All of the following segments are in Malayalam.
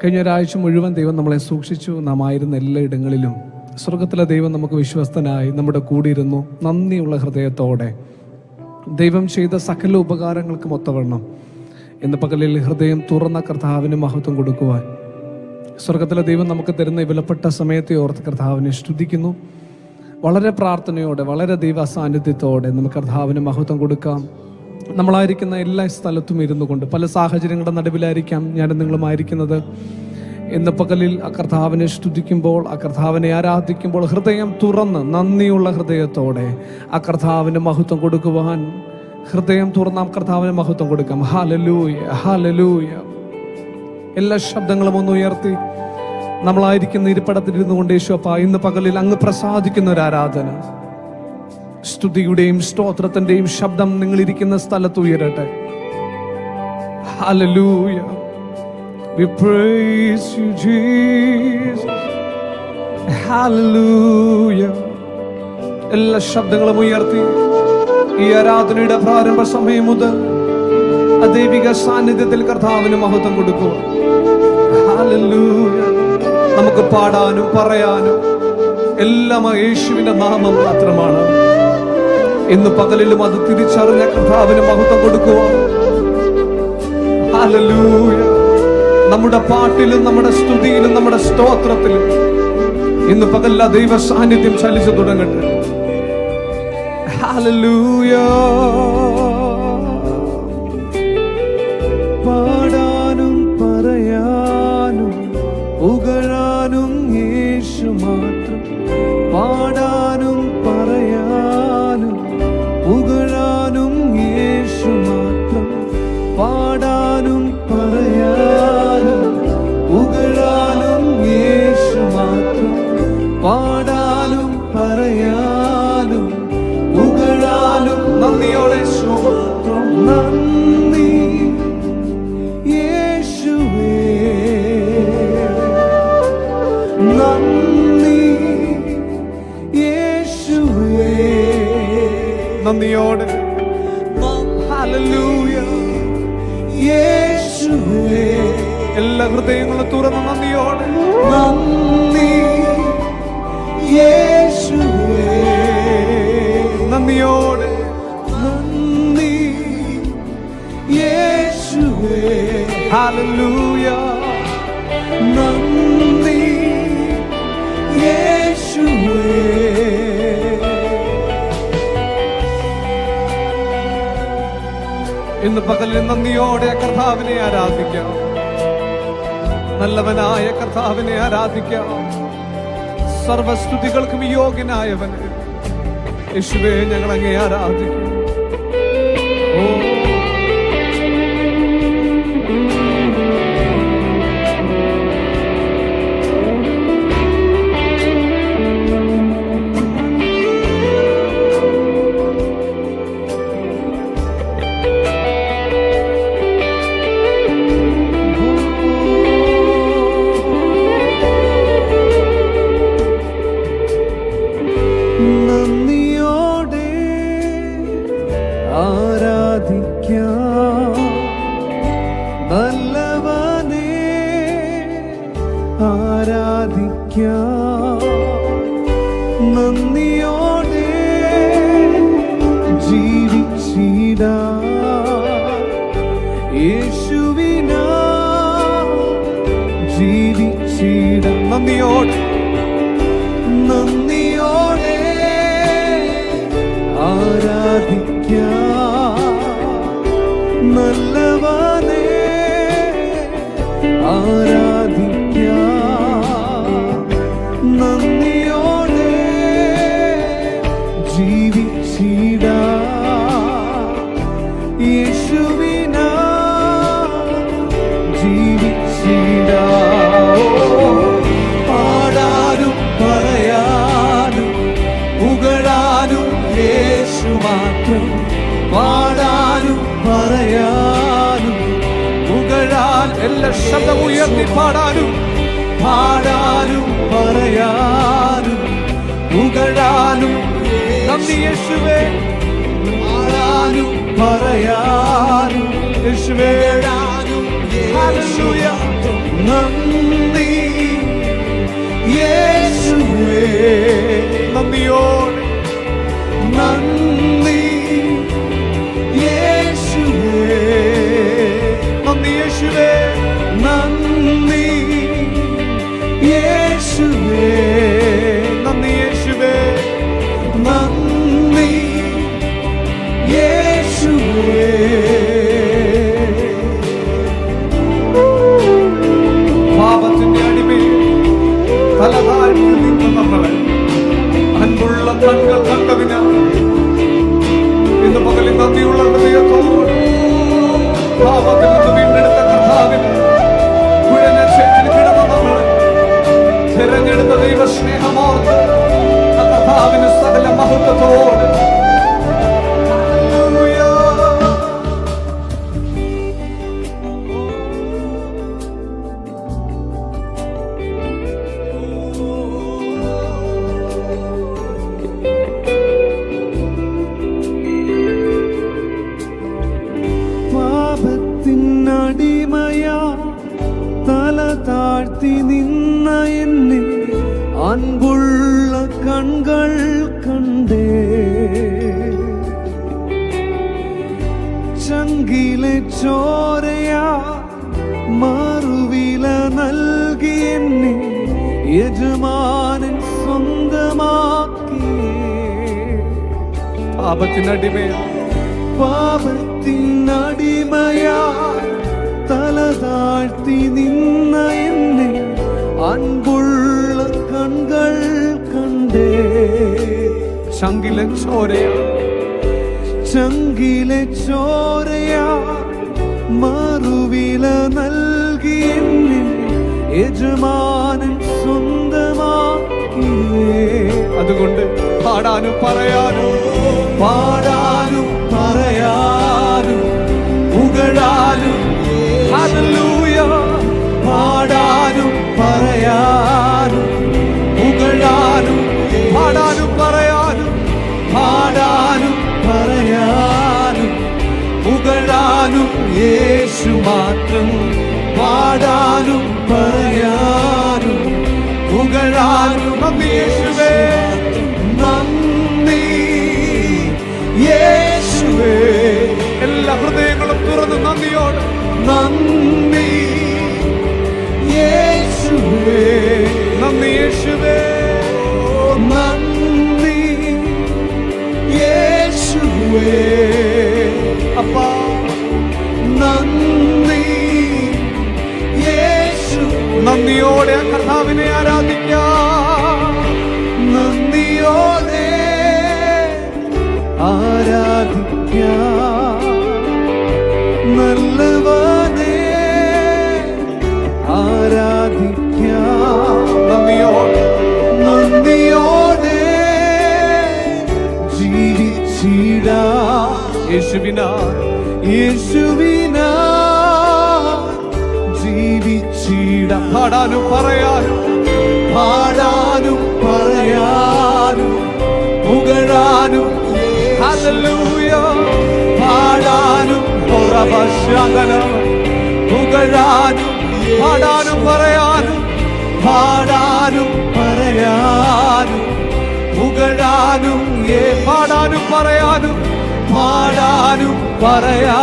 കഴിഞ്ഞ ഒരാഴ്ച മുഴുവൻ ദൈവം നമ്മളെ സൂക്ഷിച്ചു. നാം ആയിരുന്ന എല്ലാ ഇടങ്ങളിലും സ്വർഗത്തിലെ ദൈവം നമുക്ക് വിശ്വസ്തനായി നമ്മുടെ കൂടിയിരുന്നു. നന്ദിയുള്ള ഹൃദയത്തോടെ ദൈവം ചെയ്ത സകല ഉപകാരങ്ങൾക്കും ഒത്തവണ്ണം ഇന്ന് പകലിൽ ഹൃദയം തുറന്ന കർത്താവിന് മഹത്വം കൊടുക്കുവാൻ സ്വർഗത്തിലെ ദൈവം നമുക്ക് തരുന്ന ഈ വിലപ്പെട്ട സമയത്തെ ഓർത്ത് കർത്താവിനെ സ്തുതിക്കുന്നു. വളരെ പ്രാർത്ഥനയോടെ, വളരെ ദൈവ സാന്നിധ്യത്തോടെ നമുക്ക് കർത്താവിന് മഹത്വം കൊടുക്കാം. നമ്മളായിരിക്കുന്ന എല്ലാ സ്ഥലത്തും ഇരുന്നു കൊണ്ട്, പല സാഹചര്യങ്ങളുടെ നടുവിലായിരിക്കാം ഞാനും നിങ്ങളുമായിരിക്കുന്നത്. ഇന്ന് പകലിൽ ആ കർത്താവിനെ സ്തുതിക്കുമ്പോൾ, ആ കർത്താവിനെ ആരാധിക്കുമ്പോൾ ഹൃദയം തുറന്ന് നന്ദിയുള്ള ഹൃദയത്തോടെ ആ കർത്താവിന് മഹത്വം കൊടുക്കുവാൻ ഹൃദയം തുറന്നാം കർത്താവിന് മഹത്വം കൊടുക്കാം. Hallelujah, hallelujah. എല്ലാ ശബ്ദങ്ങളും ഒന്ന് ഉയർത്തി നമ്മളായിരിക്കുന്ന ഇരിപ്പിടത്തിലിരുന്നു കൊണ്ട് യേശുവപ്പാ, ഇന്ന് പകലിൽ അങ്ങ് പ്രസാദിക്കുന്ന ഒരു ആരാധന, സ്തുതിയുടെയും സ്തോത്രത്തിന്റെയും ശബ്ദം നിങ്ങളിരിക്കുന്ന സ്ഥലത്ത് ഉയരട്ടെ. Hallelujah. We praise you, Jesus. Hallelujah. എല്ലാ ശബ്ദങ്ങളും ഉയർത്തി ഈ ആരാധനയുടെ പ്രാരംഭ സമയം മുതൽ ദൈവിക സാന്നിധ്യത്തിൽ കർത്താവിന് മഹത്വം കൊടുക്കുക. ഹല്ലേലൂയ. നമുക്ക് പാടാനും പറയാനും എല്ലാം യേശുവിന്റെ നാമം മാത്രമാണ്. ഇന്ന് പകലിലും അത് തിരിച്ചറിഞ്ഞ കർത്താവിന് മഹത്വം കൊടുക്കുക. ഹല്ലേലൂയ. നമ്മുടെ പാട്ടിലും നമ്മുടെ സ്തുതിയിലും നമ്മുടെ സ്തോത്രത്തിലും ഇന്ന് പകൽ ദൈവ സാന്നിധ്യം ചലിച്ചു തുടങ്ങട്ടെ. ഹല്ലേലൂയ. പാടാനും പറയാനും പുകഴാനും യേശു മാത്രം. പാടാനും പറയാനും പുകഴാനും യേശു മാത്രം. പാടാനും പറയാനും പുകഴാനും യേശു മാത്രം. പാടാനും പറയാനും പുകഴാനും നന്ദിയോടെ സ്തോത്രം. നന്ദി യേശുവേ, നന്ദി യേശുവേ. നന്ദിയോടെ ഹല്ലേലൂയ യേശുവേ. എല്ലാ ഹൃദയങ്ങളും തുറന്ന് നന്ദിയോടെ നന്ദി യേശുവേ. നന്ദിയോടെ നന്ദി യേശുവേ. ഹല്ലേലൂയ. നന്ദി യേശുവേ. ഇന്ന് പകലിൽ നന്ദിയോടെ കർത്താവിനെ ആരാധിക്കാം. നല്ലവനായ കർത്താവിനെ ആരാധിക്കാം. സർവസ്തുതികൾക്കും യോഗ്യനായവനെ യേശുവേ, ഞങ്ങൾ അങ്ങേ ആരാധിക്കും. നന്ദിയോടെ ആരാധിക്കാം നല്ലവനെ ആരാധിക്കാം. നന്ദിയോടെ ജീവിച്ചിടാം യേശുവിനാ ജീവിച്ചിടാം. നന്ദിയോടെ നന്ദിയോടെ ആരാധിക്കാം നല്ലവനെ ആരാധിക്കാം. നന്ദിയോടെ ജീവിച്ചിടാം യേശുവിനാ ജീവിച്ചിടാം. പാടാനും പറയാനും പുകഴാനും യേശു മാത്രം. പാടാനും പറയാനും പുകഴാൻ എല്ലാ ശബ്ദം ഉയർത്തി പാടാനും പാടാനും പറയാനും പുകഴാനും. നന്ദി യേശുവേ. പാടാനും പറയാനും യേശുവേ. ഹല്ലേലൂയ. നന്ദി കണ്ണുകൾ കണ്ടതിന് ഇന്ന് പകലിൽ നന്ദിയുള്ള ഹൃദയത്തോട് പാപത്തിൽ നിന്ന് വീണ്ടെടുത്ത കർത്താവിന് കുഴഞ്ഞ ചേറ്റിൽ കിടന്ന നമ്മൾ തിരഞ്ഞെടുത്ത ദൈവസ്നേഹമോർത്ത് ആ കർത്താവിന് സകല മഹത്വത്തോട് അടിമയാ തല താഴ്ത്തി നിന്ന എന്നെ അൻപുള്ള കൺകൾ കണ്ടേ. ചങ്കിലെ ചോരയാ മറുവില നൽകി എന്നെ യജമാനൻ സ്വന്തമാക്കിയേ. പാപത്തിനടിമയാ പാപത്തിനടിമയാ തല താഴ്ത്തി നിന്ന എന്നെ അൻപുള്ള കൺകൾ കണ്ടേ. ചങ്കിലെ ചോരയാ ചങ്കിലെ ചോരയാ മറുവില നൽകി എന്നെ യജമാനൻ സ്വന്തമാക്കിയേ. അതുകൊണ്ട് പാടാനും പറയാനും പുകഴാനും ഹല്ലേലൂയ. പാടാനും പറയാനും പുകഴാനും പാടാനും പറയാനും പുകഴാനും യേശു മാത്രം. പാടാനും പറയാനും പുകഴാനും നന്ദി യേശുവേ, നന്ദി യേശുവേ. എല്ലാ ഹൃദയങ്ങളും തുറന്ന് നന്ദിയോട് നന്ദി യേശുവേ, നന്ദി യേശുവേ, നന്ദി യേശുവേ. അപ്പാ നന്ദി യേശുവേ. നന്ദിയോടെ കർത്താവിനെ ആരാധിക്കാം, നന്ദിയോടെ ആരാധിക്കാം. നല്ലവനെ ആരാധിക്കാം. നന്ദിയോടെ ജീവിച്ചിടാം. യേശുവിനാ ജീവിച്ചിടാം. പാടാനും പറയാനും പുകഴാനും ഹല്ലേലൂയ. പാടാനും പുകഴാനും പാടാനും പറയാനും പുകഴാനും പാടാനും പറയാ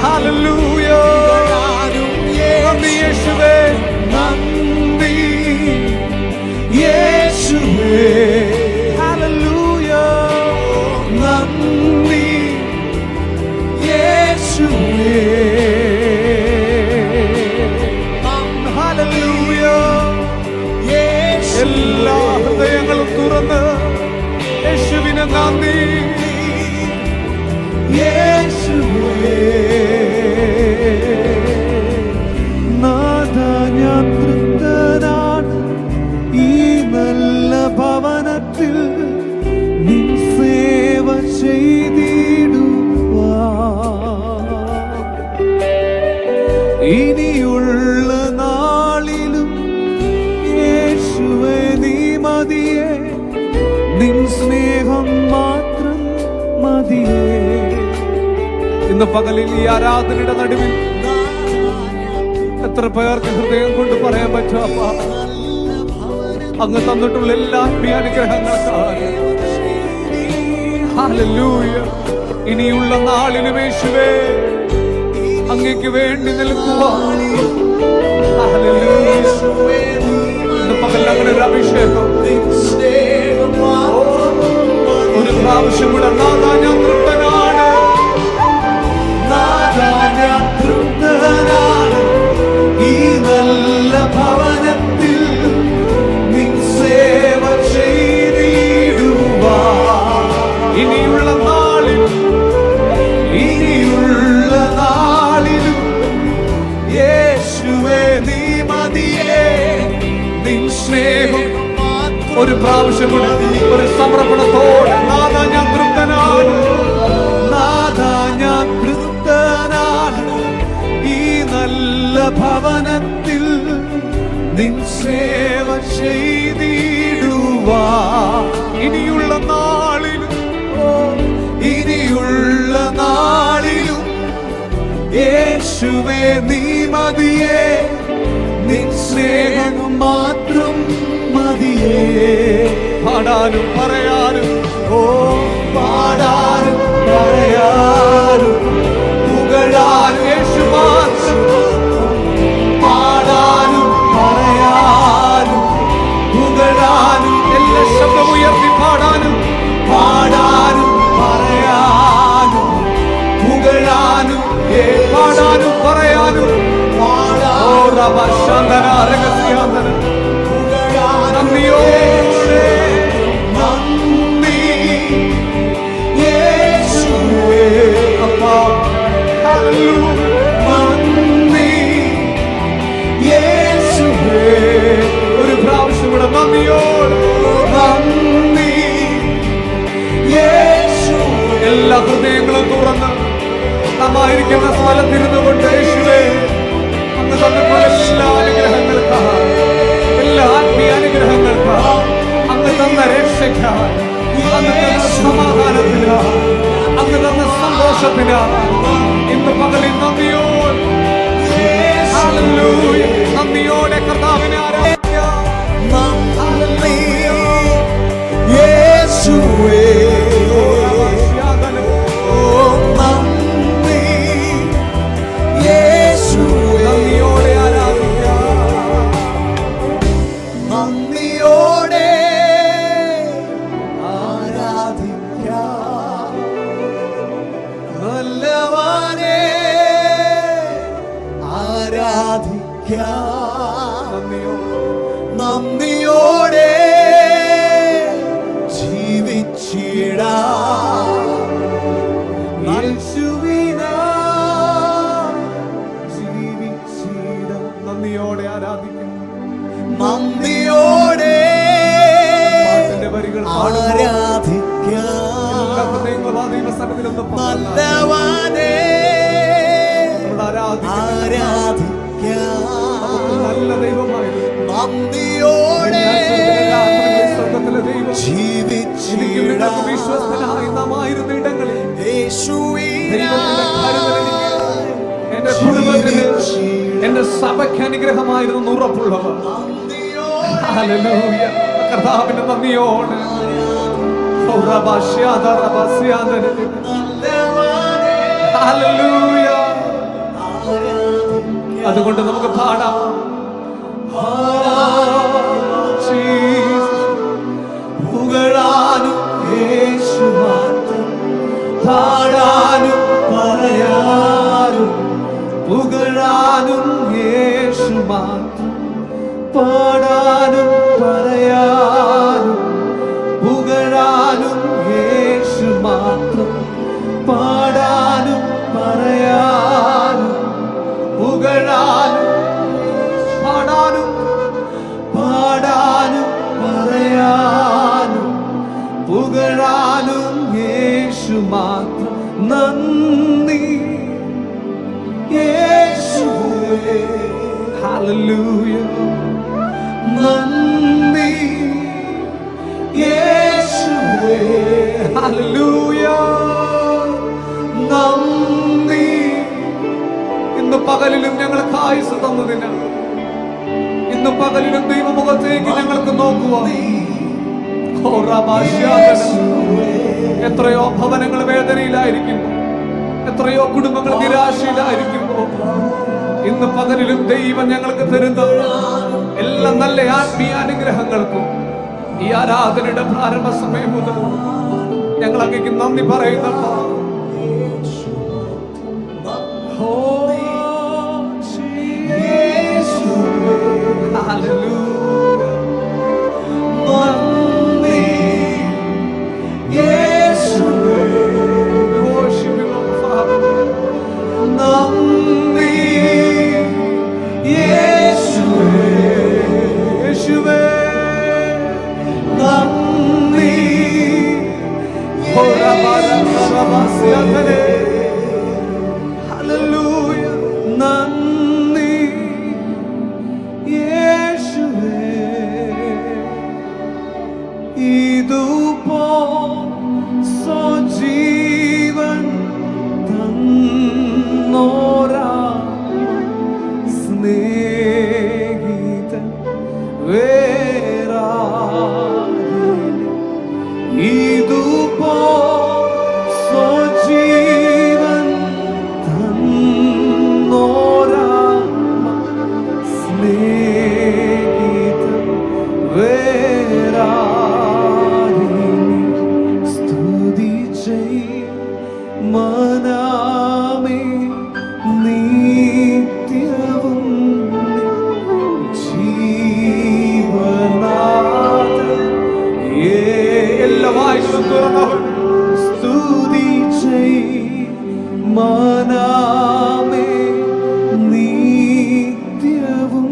ഹല്ലേലൂയ. നന്ദി യേശുവേ, നന്ദി യേശുവേ. ഹല്ലേലൂയ. നന്ദി യേശുവേ. ഹല്ലേലൂയ. എല്ലാ ഹൃദയങ്ങളും തുറന്ന് യേശുവിനെ നന്ദി യേശുവേ. നാഥ ഞാൻ തൃപ്തനാണ് ഈ നല്ല ഭവനത്തിൽ നിൻ സേവ ചെയ്തിടുവാൻ. ഇനിയുള്ള നാളിലും യേശുവേ നീ മതിയേ, നിൻ സ്നേഹം മാത്രം മതിയേ. ഇന്ന് പകലിൽ ഈ ആരാധനയുടെ നടുവിൽ എത്ര പേർക്ക് ഹൃദയം കൊണ്ട് പറയാൻ പറ്റും, അപ്പാ അങ്ങ് തന്നിട്ടുള്ള എല്ലാ അനുഗ്രഹങ്ങൾക്കായി ഹല്ലേലൂയ. ഇനിയുള്ള നാളിലും യേശുവേ അങ്ങേക്ക് വേണ്ടി നിൽക്കുവാൻ ഹല്ലേലൂയ. ഇന്ന് പകൽ അങ്ങനെ ഒരു അഭിഷേകം ഒരു പ്രാവശ്യം കൂടെ നാഥാ ഞാൻ തൃപ്തനാണ്, നാഥാ ഞാൻ തൃപ്തനാണ് ഈ നല്ല ഭവനത്തിൽ നിൻ സേവ ചെയ്തിടുവാൻ. ഒരു പ്രാവശ്യം കൂടെ ഒരു സമർപ്പണത്തോടെ നാഥാ ഞാൻ തൃപ്തനാണ്, നാഥാ ഞാൻ തൃപ്തനാണ്. ഈ നല്ല ഭവനത്തിൽ നിൻ സേവ ചെയ്തിടുവാ. ഇനിയുള്ള നാളിലും ഇനിയുള്ള നാളിലും യേശുവേ നീ മതിയേ, നിൻ സ്നേഹം മാത്രം മതിയേ. പാടാനും പറയാനും പാടാനും പറയാനും പുകഴാനും യേശു മാത്രം. പാടാനും പറയാനും പുകഴാനും എല്ലാ ശബ്ദമുയർത്തി പാടാനും പാടാനും പറയാനും പുകഴാനും പാടാനും പറയാനും നന്ദിയോടെ നന്ദി യേശുവേ. അപ്പാ നന്ദി യേശുവേ. ഒരു പ്രാവശ്യം കൂടെ നന്ദിയോടെ നന്ദി യേശുവേ. എല്ലാ ഹൃദയങ്ങളും തുറന്ന് നമ്മായിരിക്കുന്ന സ്ഥലത്തിരുന്നു കൊണ്ട് യേശുവേ അങ്ങ് തന്നിട്ടുള്ള എല്ലാ അനുഗ്രഹങ്ങൾക്കായി, എല്ലാ ആത്മീയ അനുഗ്രഹങ്ങൾക്കായി, അങ്ങ് തന്ന രക്ഷയ്ക്കായി, അങ്ങ് തന്ന സമാധാനത്തിനായി, അങ്ങ് തന്ന സന്തോഷത്തിനായി ഇന്ന് പകലിൽ നന്ദിയോടെ ഹല്ലേലൂയ, നന്ദിയോടെ കർത്താവിനെ ആരാധിക്കാം. നന്ദി യേശുവേ. നന്ദിയോടെ ആരാധിക്കാം. നന്ദിയോടെ ആരാധിക്കാം. നല്ലവനെ ആരാധിക്കാം. നന്ദിയോടെ ജീവിച്ചിടാം. നന്ദിയോടെ ആരാധിക്കും. നന്ദിയോടെ പാട്ടിന്റെ വരികൾ ആരാധിക്കാം. നല്ലവനെ ആരാധിക്കാം. നല്ല ദൈവമായിരുന്നു. നന്ദിയോടെ സ്വർഗ്ഗത്തിലെ ദൈവം ജീവിച്ചിടാം. വിശ്വസ്തനായി നാം ആയിരുന്ന ഇടങ്ങളിൽ യേശുവിനായി എന്റെ കുടുംബത്തിന് എന്റെ സഭയ്ക്ക് അനുഗ്രഹമായിരുന്നു ഉറപ്പുള്ളവർ. ഹല്ലേലൂയ, കർത്താവിന്റെ നന്ദിയോടെ ഹല്ലേലൂയ. അതുകൊണ്ട് നമുക്ക് പാടാം. പുകഴാനും യേശു മാത്രം. പാടാനും പറയാനും പുകഴാനും യേശു മാത്രം. പാടാനും പറയാനും പുകഴാനും യേശു മാത്രം. പാടാനും പറയാനും പുകഴാനും പാടാനും പാടാനും പറയാനും പുകഴാനും യേശു മാത്രം. നന്ദി യേശുവേ. ഹല്ലേലൂയ. നന്ദി യേശുവേ. ഹല്ലേലൂയ. നന്ദി. ഇന്ന് പകലിലും ഞങ്ങൾക്ക് ആയുസ് തന്നതിന്, ഇന്ന് പകലിലും ദൈവമുഖത്തേക്ക് ഞങ്ങൾക്ക് നോക്കുവാൻ. എത്രയോ ഭവനങ്ങൾ വേദനയിലായിരിക്കുന്നു, എത്രയോ കുടുംബങ്ങൾ നിരാശയിലായിരിക്കുന്നു. ഇന്ന് പകലിലും ദൈവം ഞങ്ങൾക്ക് തരുന്ന എല്ലാ നല്ല ആത്മീയ അനുഗ്രഹങ്ങൾക്കും ഈ ആരാധനയുടെ പ്രാരംഭ സമയം മുതൽ ഞങ്ങൾ അങ്ങേക്ക് നന്ദി പറയുന്നപ്പോ. വേറാരിനി സ്തുതി ചെയ് മനമേ നിത്യവും ജീവനാഥൻ എല്ലാ വായ്കളും തുറന്നവൻ സ്തുതി ചെയ് മനമേ നിത്യവും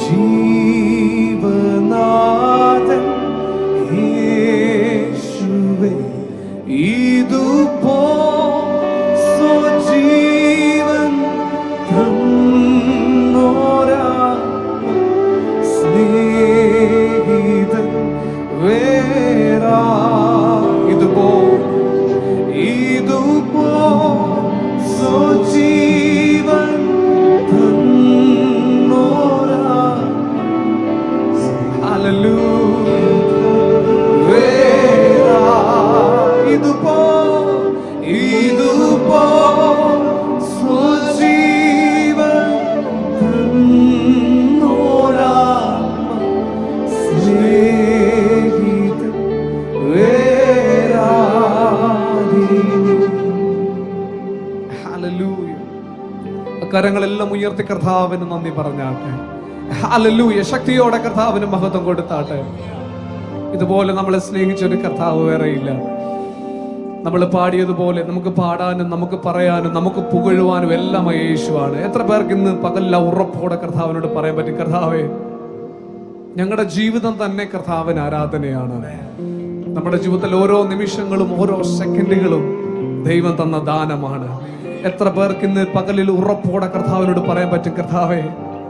ജീവനാഥൻ യേശുവേ ഇതുപോ സ്വജീവൻ തന്നോരാ സ്നേഹിതൻ വേറാ ഇതുപോ സ്വജീവൻ തന്നോരാ ഹല്ലേലൂയ വേറാ ഇതുപോ സ്വജീവൻ തന്നോരാ സ്നേഹിതൻ വേറാരിനി. ഹല്ലേലൂയ. കരങ്ങളെല്ലാം ഉയർത്തി കർത്താവിന് നന്ദി പറഞ്ഞാട്ടെ. ഹല്ലേലൂയ. ശക്തിയോടെ കർത്താവിന് മഹത്വം കൊടുത്താട്ടെ. ഇതുപോലെ നമ്മളെ സ്നേഹിച്ചൊരു കർത്താവ് വേറെയില്ല. നമ്മൾ പാടിയതുപോലെ നമുക്ക് പാടാനും നമുക്ക് പറയാനും നമുക്ക് പുകഴുവാനും എല്ലാം യേശുവാണ്. എത്ര പേർക്ക് ഇന്ന് പകല്ല ഉറപ്പോടെ കർത്താവിനോട് പറയാൻ പറ്റും, കർത്താവേ ഞങ്ങളുടെ ജീവിതം തന്നെ കർത്താവിന് ആരാധനയാണ്. നമ്മുടെ ജീവിതത്തിൽ ഓരോ നിമിഷങ്ങളും ഓരോ സെക്കൻഡുകളും ദൈവം തന്ന ദാനമാണ്. എത്ര പേർക്ക് ഇന്ന് പകലിൽ ഉറപ്പോടെ കർത്താവിനോട് പറയാൻ പറ്റും, കർത്താവേ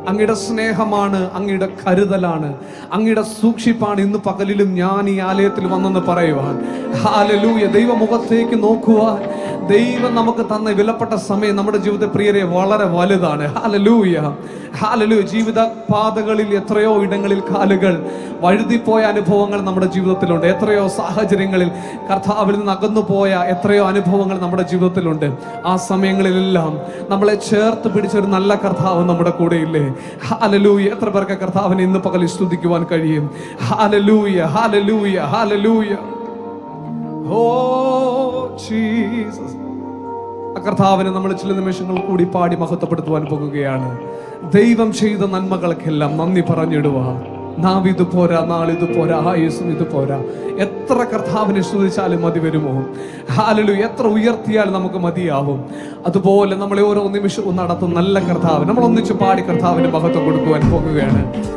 അങ്ങയുടെ സ്നേഹമാണ്, അങ്ങയുടെ കരുതലാണ്, അങ്ങയുടെ സൂക്ഷിപ്പാണ് ഇന്ന് പകലിലും ഞാൻ ഈ ആലയത്തിൽ വന്നെന്ന് പറയുവാൻ. ഹല്ലേലൂയ. ദൈവമുഖത്തേക്ക് നോക്കുവാൻ ദൈവം നമുക്ക് തന്ന വിലപ്പെട്ട സമയം നമ്മുടെ ജീവിതത്തിൽ പ്രിയരെ വളരെ വലുതാണ്. ഹല്ലേലൂയ. ഹല്ലേലൂയ. ജീവിത പാതകളിൽ എത്രയോ ഇടങ്ങളിൽ കാലുകൾ വഴുതിപ്പോയ അനുഭവങ്ങൾ നമ്മുടെ ജീവിതത്തിലുണ്ട്. എത്രയോ സാഹചര്യങ്ങളിൽ കർത്താവിൽ നിന്ന് അകന്നു പോയ എത്രയോ അനുഭവങ്ങൾ നമ്മുടെ ജീവിതത്തിലുണ്ട്. ആ സമയങ്ങളിലെല്ലാം നമ്മളെ ചേർത്ത് പിടിച്ചൊരു നല്ല കർത്താവ് നമ്മുടെ കൂടെ ഇല്ലേ? ഹല്ലേലൂയ. എത്ര പേർക്ക് കർത്താവിനെ ഇന്ന് പകൽ സ്തുതിക്കുവാൻ കഴിയും? Hallelujah, hallelujah, hallelujah. Oh Jesus. ആ കർത്താവിനെ നമ്മൾ ചില നിമിഷങ്ങൾ കൂടി പാടി മഹത്വപ്പെടുത്തുവാൻ പോകുകയാണ്. ദൈവം ചെയ്ത നന്മകൾക്കെല്ലാം നന്ദി പറഞ്ഞിടുവാൻ. നാം ഇത് പോരാ, നാളിത് പോരാ, ആയുസ്സും ഇത് പോരാ. എത്ര കർത്താവിനെ സ്തുതിച്ചാലും മതി വരുമോ? ഹല്ലേലൂയ. എത്ര ഉയർത്തിയാലും നമുക്ക് മതിയാവും. അതുപോലെ നമ്മളെ ഓരോ നിമിഷവും നടത്തും നല്ല കർത്താവ്. നമ്മൾ ഒന്നിച്ച് പാടി കർത്താവിന് മഹത്വം കൊടുക്കുവാൻ പോകുകയാണ്.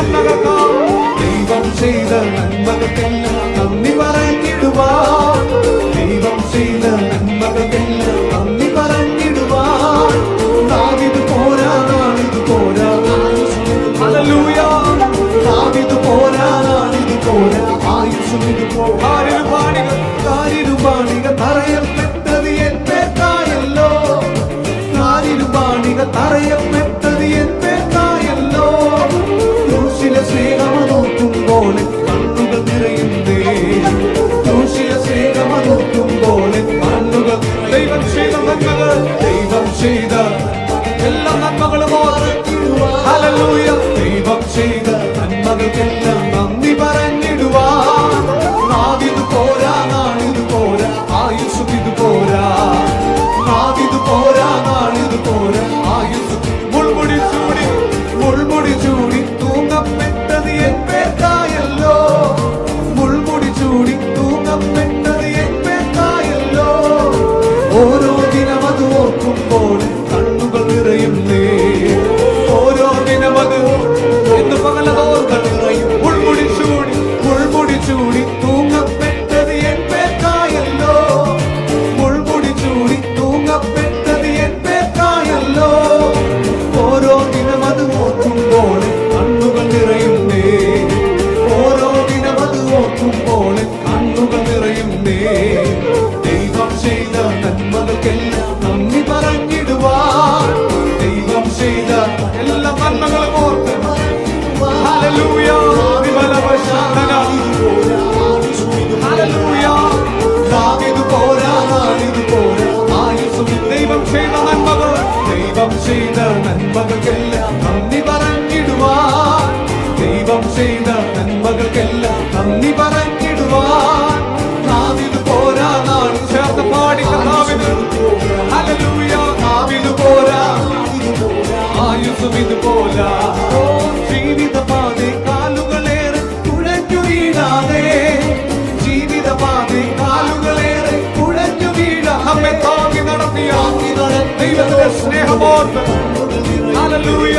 നന്മകൾക്കായി ദൈവം ചെയ്ത നന്മകൾക്കെല്ലാം നന്ദി പറഞ്ഞിടുവാൻ, ദൈവം ചെയ്ത നന്മകൾക്കെല്ലാം നന്ദി പറഞ്ഞിടുവാൻ. നാവിത് പോരാ, നാവിത് പോരാ, ഹല്ലേലൂയ. നാവിത് പോരാ, നാവിത് പോരാ, ആയുസ്സും ഇത് പോരാ. കാരിരുപാണിക തറയപ്പെട്ടത് എന്നേക്കായല്ലോ, കാരിരുപാണിക തറയപ്പെട്ടത് എന്നേക്കായല്ലോ. ക്രൂശിലെ സ്നേഹമനോക്കുമ്പോൾ കണ്ണുകൾ നിറയുന്നേ, ക്രൂശിലെ സ്നേഹമനോക്കുമ്പോൾ കണ്ണുകൾ. ദൈവം ചെയ്ത നന്മകൾ, ദൈവം ചെയ്ത എല്ലാ നന്മകളും ഓർത്ത് ഹല്ലേലൂയ. ദൈവം ചെയ്ത നന്മകൾക്കെല്ലാം നന്ദി പറഞ്ഞിടുവാൻ. നാവിത് പോരാ, നാളിത് പോരാ, ആയുസ്സും ഇത് പോരാ. നാവിത് പോരാ, നാളിത് പോരാ, ആയുസ്സും. മുൾമുടി ചൂടി മുൾമുടി ചൂടി തൂങ്ങപ്പെട്ടത് എന്നേക്കായല്ലോ, മുൾമുടി ചൂടി തൂങ്ങപ്പെട്ടത് എന്നേക്കായല്ലോ. ഓരോ ദിനമത് ഓർക്കുമ്പോൾ കണ്ണുകൾ നിറയുന്നേ, ഓരോ ദിനമത് എന്ന് പകലതോർക്കൾ നിറയും. മുൾമുടി ചൂടി മുൾമുടി ചൂടി തൂങ്ങപ്പെട്ടത് എന്നേക്കായല്ലോ, മുൾമുടി ചൂടി തൂങ്ങപ്പെട്ടത് എന്നേക്കായല്ലോ. ഓരോ ദിനമത് ഓർക്കുമ്പോൾ കണ്ണുകൾ നിറയുന്നേ, ഓരോ ദിനമത് ഓർക്കുമ്പോൾ കണ്ണുകൾ നിറയുന്നേ. ദൈവം ചെയ്ത നന്മകൾക്കെല്ലാം നന്ദി പറഞ്ഞിടുവാൻ, ദൈവം ചെയ്ത എല്ലാ നന്മകളും ഓർത്ത് ഹല്ലേലൂയ. വിമലവശാന്തന ഹല്ലേലൂയ. നാവിത് പോരാ, നാളിത് പോരാ, ആയുസ്സും ദൈവം ചെയ്ത നന്മകൾ, ദൈവം ചെയ്ത നന്മകൾക്കെല്ലാം നന്ദി പറഞ്ഞിടുവാൻ, ദൈവം ചെയ്ത നന്മകൾക്കെല്ലാം നന്ദി പറഞ്ഞിടുവാൻ. നാവിത് പോരാ, നാളിത് ചേർത്ത് പാടി കർത്താവിന് ഹല്ലേലൂയ. നാവിത് പോരാ, ആയുസ്സും ഇത് പോരാ. ജീവിതപാതേ കാലുകളേറെ കുഴഞ്ഞു വീഴാതെ, ജീവിതപാതേ കാലുകളേറെ കുഴഞ്ഞു നമ്മെ വീഴാതെ താങ്ങി നടത്തിയ ദൈവത്തിന്റെ സ്നേഹമോർത്ത് ഹല്ലേലൂയ.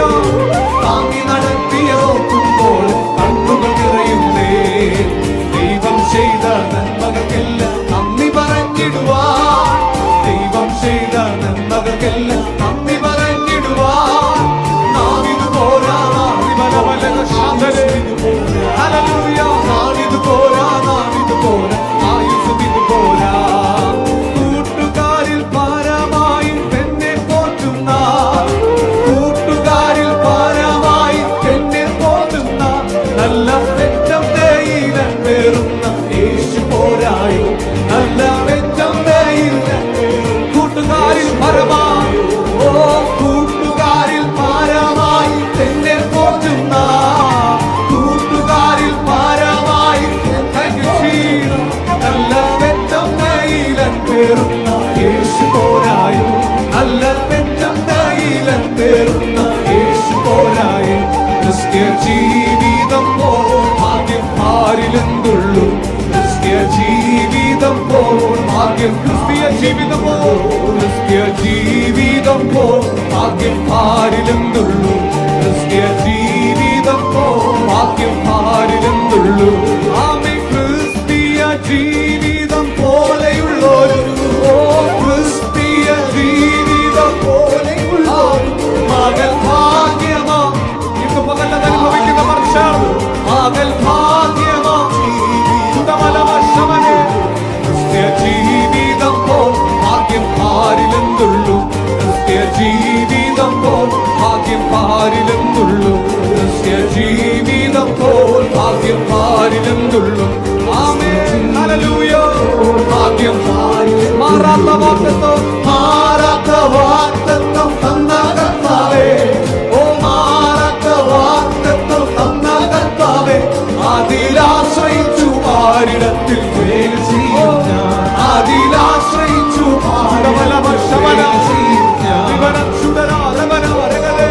താങ്ങി നടത്തിയ ഓർക്കുമ്പോൾ കണ്ണുകൾ നിറയുന്നേ. ദൈവം ചെയ്ത നന്മകൾക്കെല്ലാം നന്ദി പറഞ്ഞിടുവാൻ, ദൈവം ചെയ്ത നന്മകൾക്കെല്ലാം നന്ദി പറഞ്ഞിടുവാൻ. നാവിത് പോരാ, ഹല്ലേലൂയ. നാവിത് പോരാ, നാവിത് പോരാ, ആയുസ്സും ഇത് പോരാ. കൂട്ടുകാരിൽ പാരമായി എന്നെ പോറ്റുന്ന, കൂട്ടുകാരിൽ പാരമായി എന്നെ പോറ്റുന്ന നല്ല വെറ്റം തേയിലൻ പേറുന്ന യേശു പോരായോ, നല്ല വെറ്റം തേയിലൻ. കൂട്ടുകാരിൽ പരമായി ഓ കൂട്ടുകാരിൽ പാരമായി എന്നെ പോറ്റുന്ന, കൂട്ടുകാരിൽ പാരമായി നല്ല വെറ്റം തേയിലൻ പേറുന്ന യേശു പോരായോ, നല്ല വെറ്റം തേയിലൻ പേറുന്ന യേശു പോരായോ. ക്രിസ്ത്യ ജീവിതം പോൽ ഭാഗ്യം ആരിലെന്തുള്ളൂ, ക്രിസ്ത്യ ജീവിതം പോൽ ഭാഗ്യം, ക്രിസ്തീയ ജീവിതം പോൽ, ക്രിസ്ത്യ ജീവിതം പോൽ ഭാഗ്യം ആരിലെന്തുള്ളൂ, ക്രിസ്ത്യ ജീവിതം പോൽ ഭാഗ്യം ആരിലെന്തുള്ളൂ. ആമേ ക്രിസ്തീയ ജീവിതം പോലെയുള്ളൊരു, ഓ ക്രിസ്തീയ ജീവിതം പോലെയുള്ളൊരു മകൻ ഭാഗ്യമാ. ഇന്ന് പകലത് അനുഭവിക്കുന്ന മനുഷ്യർ മകൻ ഭാഗ്യമാ. ഉദമലവശമനെ ക്രിസ്ത്യ ജീവിതം പോൽ ഭാഗ്യം ആരിലെന്തുള്ളൂ, ക്രിസ്ത്യ ജീവിതം പോൽ ഭാഗ്യം ആരിലെന്തുള്ളൂ, ക്രിസ്ത്യ ജീവിതം പോൽ ഭാഗ്യം ആരിലെന്തുള്ളൂ. Amen hallelujah. ഭാഗ്യം മാറാത്ത വാഗ്ദത്തം, മാറാത്ത വാഗ്ദത്തം തന്ന കർത്താവേ, ഓ മാറാത്ത വാഗ്ദത്തം തന്ന കർത്താവേ. അതിലാശ്രയിച്ചു ആരിടത്തിൽ വേല ചെയ്യും ഞാൻ, അതിലാശ്രയിച്ചു ഉദമലവശമന ചെയ്യും ഞാൻ. വിവരക്ഷുതരാരവരവരകളെ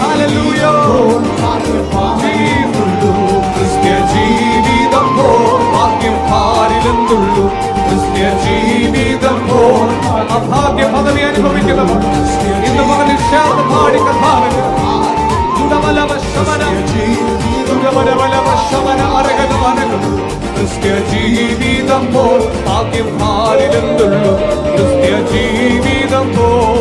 ഹല്ലേലൂയ. ക്രിസ്ത്യ ജീവിതം പോൽ ഭാഗ്യം ആരിലെന്തുള്ളൂ, ക്രിസ്ത്യ ജീവിതം പോൽ അഭാഗ്യ പദവി അനുഭവിക്കുന്നവർ ഇന്ന് പകലിൽ ചേർത്ത് പാടി കർത്താവിന് ഉദമലവശമന ക്രിസ്ത്യ ജീവിതം പോൽ ഭാഗ്യം ആരിലെന്തുള്ളൂ ക്രിസ്ത്യ ജീവിതം പോൽ